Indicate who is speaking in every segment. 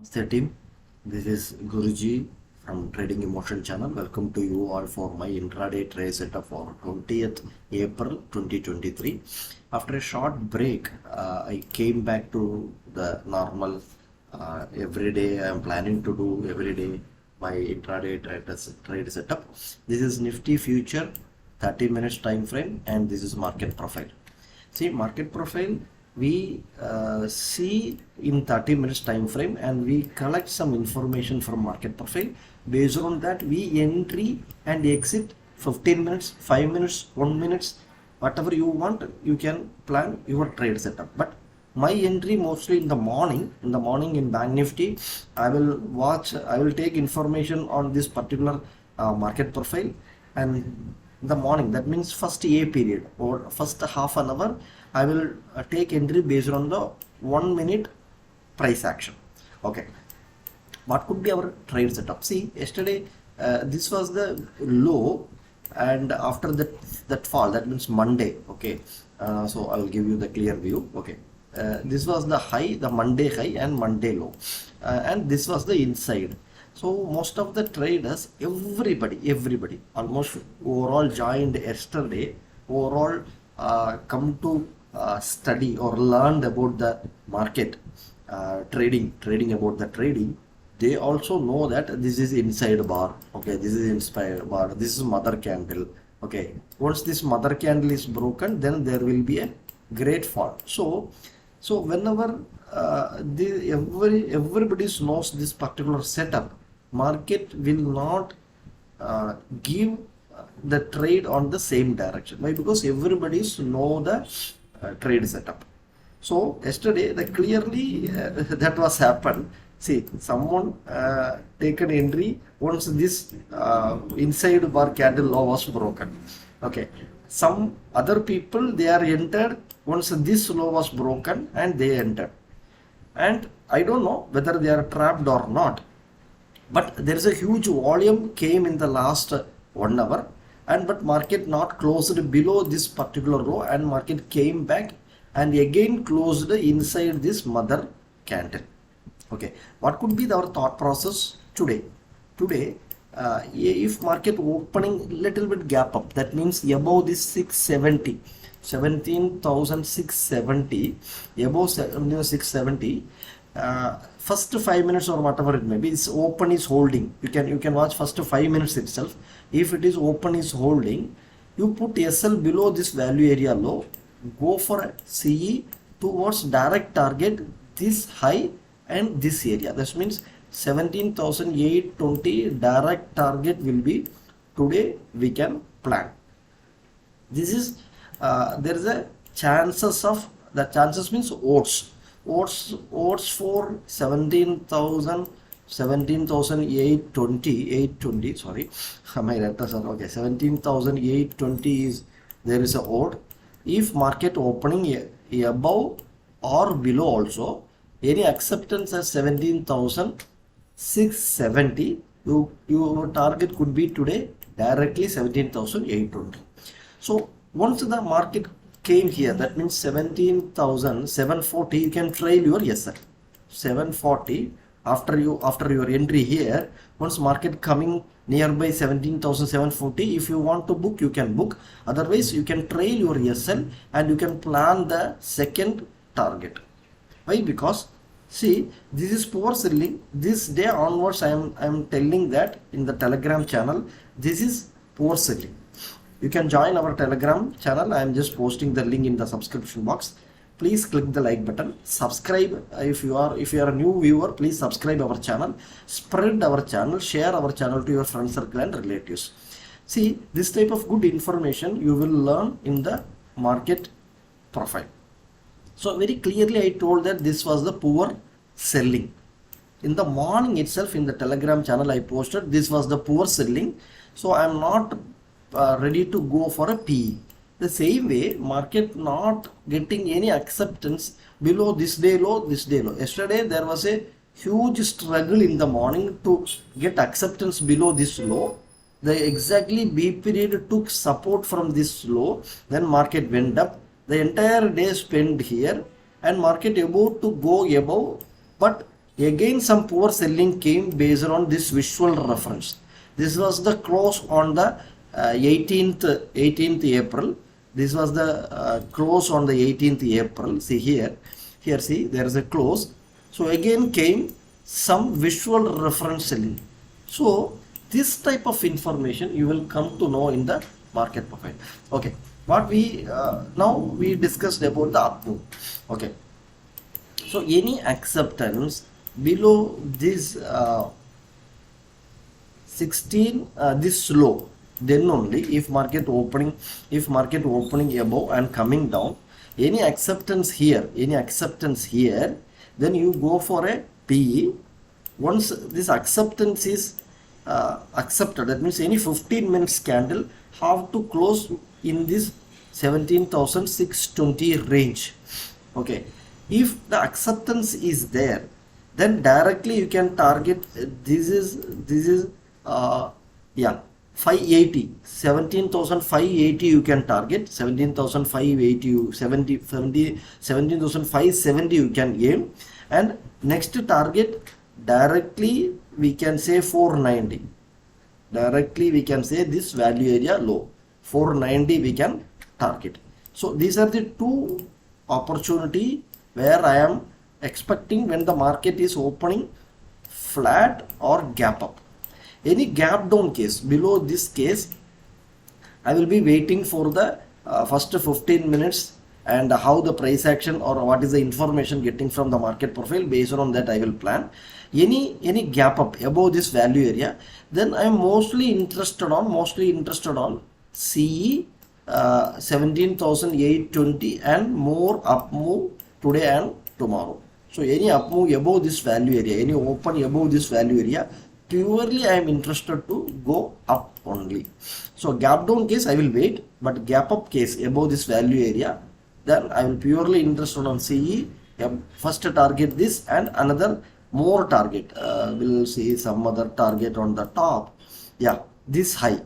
Speaker 1: Namaste team, this is Guruji from Trading Emotion channel. Welcome to you all for my intraday trade setup for 20th April 2023. After a short break, I came back to the normal every day I am planning to do every day my intraday trade setup. This is Nifty future 30 minutes time frame and this is market profile. See, market profile we see in 30 minutes time frame and we collect some information from market profile. Based on that we entry and exit 15 minutes, 5 minutes, 1 minutes, whatever you want, you can plan your trade setup. But my entry mostly in the morning in Bank Nifty, I will take information on this particular market profile, and in the morning, that means first A period or first half an hour, I will take entry based on the 1 minute price action. Okay, what could be our trade setup? See, yesterday this was the low, and after that fall, that means Monday. Okay, so I'll give you the clear view. Okay, this was the high, the Monday high and Monday low, and this was the inside. So most of the traders, everybody almost overall joined yesterday, overall come to study or learned about the market, trading about the trading. They also know that this is inside bar, okay, this is inspired bar, this is mother candle. Okay, once this mother candle is broken, then there will be a great fall. So whenever everybody knows this particular setup, market will not give the trade on the same direction. Why? Because everybody know the trade setup. So yesterday the clearly that was happened. See, someone taken entry once this inside bar candle law was broken. Okay, some other people, they are entered once this law was broken and they entered, and I don't know whether they are trapped or not, but there is a huge volume came in the last 1 hour, and but market not closed below this particular row, and market came back and again closed inside this mother candle. Okay, what could be our thought process today? If market opening little bit gap up, that means above this 670, 17,670, above 670, first 5 minutes or whatever it may be, it's open is holding. You can watch first 5 minutes itself. If it is open is holding, you put SL below this value area low, go for a CE towards direct target this high and this area. That means 17,820 direct target will be today we can plan. This is there is a chances of, the chances means odds for 17,820, sorry, my letters are okay, 17,820 is, there is a odd. If market opening above or below also, any acceptance at 17,670, your target could be today directly 17,820. So once the market came here, that means 17,740, you can trail your SL 740 after your entry here. Once market coming nearby 17,740, if you want to book, you can book, otherwise you can trail your SL and you can plan the second target. Why? Because see, this is poor selling. This day onwards, I am telling that in the Telegram channel, this is poor selling. You can join our Telegram channel. I am just posting the link in the subscription box. Please click the like button. Subscribe if you are a new viewer. Please subscribe our channel. Spread our channel. Share our channel to your friend circle and relatives. See, this type of good information you will learn in the market profile. So very clearly I told that this was the poor selling. In the morning itself in the Telegram channel I posted this was the poor selling. So I am not ready to go for a PE. The same way, market not getting any acceptance below this day low, this day low. Yesterday there was a huge struggle in the morning to get acceptance below this low. The exactly B period took support from this low, then market went up. The entire day spent here and market about to go above, but Again some poor selling came based on this visual reference. This was the close on the 18th April. This was the close on the 18th April. See here, see there is a close. So again came some visual reference selling. So this type of information you will come to know in the market profile. Okay, what we now we discussed about the up move. Okay, so any acceptance below this 16 this low, then only if market opening above and coming down, any acceptance here, then you go for a PE. Once this acceptance is accepted, that means any 15 minutes candle have to close in this 17,620 range. Okay, if the acceptance is there, then directly you can target this is yeah, 580, 17,580 you can target, 17,580 17,570 you can aim, and next target directly we can say 490. Directly we can say this value area low 490 we can target. So these are the two opportunity where I am expecting when the market is opening flat or gap up. Any gap down case, below this case, I will be waiting for the first 15 minutes and how the price action or what is the information getting from the market profile. Based on that I will plan. Any gap up above this value area, then I am mostly interested on CE 17,820 and more up move today and tomorrow. So any up move above this value area, any open above this value area, purely I am interested to go up only. So gap down case I will wait, but gap up case above this value area, then I will purely interested on CE. First target this and another more target. We'll see some other target on the top. Yeah, this high,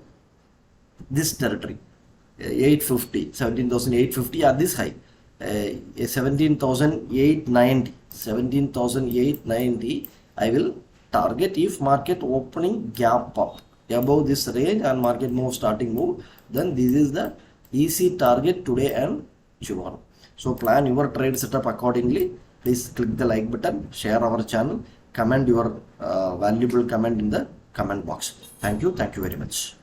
Speaker 1: this territory, 850, 17,850 are this high. 17,890 I will target if market opening gap up above this range and market move starting move, then this is the easy target today and tomorrow. So plan your trade setup accordingly. Please click the like button, share our channel, comment your valuable comment in the comment box. Thank you very much.